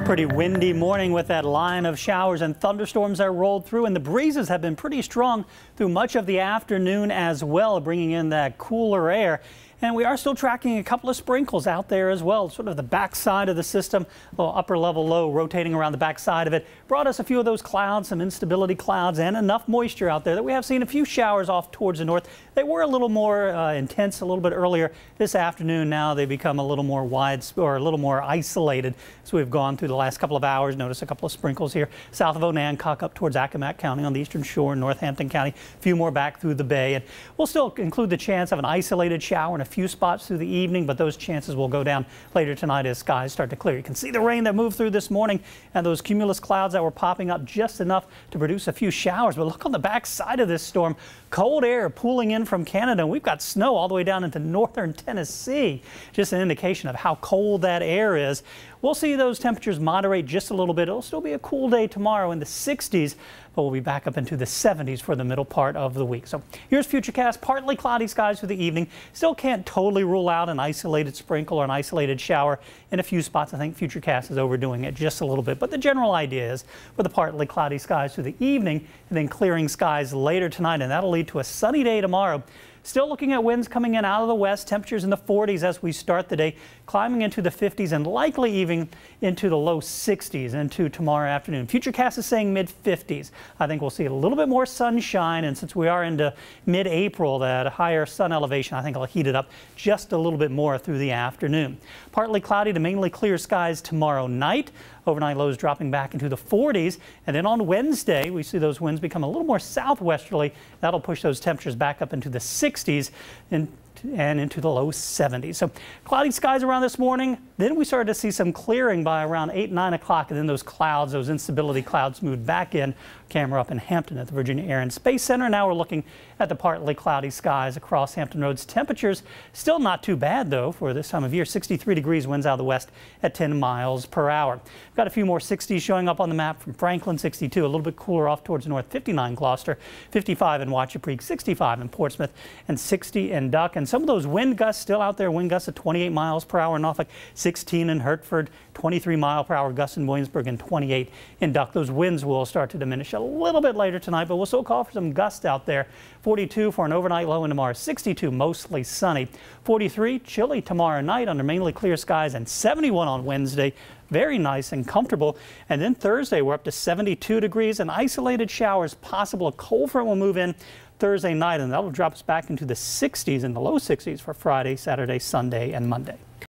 Pretty windy morning with that line of showers and thunderstorms that rolled through, and the breezes have been pretty strong through much of the afternoon as well, bringing in that cooler air. And we are still tracking a couple of sprinkles out there as well, sort of the backside of the system, a little upper level low rotating around the backside of it. Brought us a few of those clouds, some instability clouds, and enough moisture out there that we have seen a few showers off towards the north. They were a little more intense a little bit earlier this afternoon. Now they become a little more a little more isolated as we've gone through the last couple of hours. Notice a couple of sprinkles here south of Onancock up towards Accomack County on the eastern shore, Northampton County, a few more back through the bay. And we'll still include the chance of an isolated shower in a few spots through the evening, but those chances will go down later tonight as skies start to clear. You can see the rain that moved through this morning and those cumulus clouds that were popping up just enough to produce a few showers. But look on the back side of this storm, cold air pooling in from Canada. We've got snow all the way down into northern Tennessee. Just an indication of how cold that air is. We'll see those temperatures moderate just a little bit. It'll still be a cool day tomorrow in the 60s, but we'll be back up into the 70s for the middle part of the week. So here's Futurecast. Partly cloudy skies for the evening. Still can't totally rule out an isolated sprinkle or an isolated shower in a few spots. I think Futurecast is overdoing it just a little bit, but the general idea is for the partly cloudy skies for the evening and then clearing skies later tonight, and that'll lead to a sunny day tomorrow. Still looking at winds coming in out of the west, temperatures in the 40s as we start the day, climbing into the 50s and likely even into the low 60s into tomorrow afternoon. Futurecast is saying mid-50s. I think we'll see a little bit more sunshine, and since we are into mid-April, that higher sun elevation, I think will heat it up just a little bit more through the afternoon. Partly cloudy to mainly clear skies tomorrow night. Overnight lows dropping back into the 40s. And then on Wednesday, we see those winds become a little more southwesterly. That'll push those temperatures back up into the 60s and into the low 70s. So cloudy skies around this morning. Then we started to see some clearing by around 8, 9 o'clock. And then those clouds, those instability clouds moved back in. Camera up in Hampton at the Virginia Air and Space Center. Now we're looking at the partly cloudy skies across Hampton Roads. Temperatures still not too bad, though, for this time of year. 63 degrees, winds out of the west at 10 miles per hour. We've got a few more 60s showing up on the map from Franklin, 62. A little bit cooler off towards north, 59 Gloucester, 55 in Wachapreak, 65 in Portsmouth, and 60 in Duck. And some of those wind gusts still out there. Wind gusts at 28 miles per hour in Norfolk, 16 in Hertford, 23 mile per hour gusts in Williamsburg, and 28 in Duck. Those winds will start to diminish a little bit later tonight, but we'll still call for some gusts out there. 42 for an overnight low in tomorrow, 62 mostly sunny, 43 chilly tomorrow night under mainly clear skies, and 71 on Wednesday. Very nice and comfortable. And then Thursday, we're up to 72 degrees and isolated showers possible. A cold front will move in Thursday night, and that'll drop us back into the 60s and the low 60s for Friday, Saturday, Sunday, and Monday.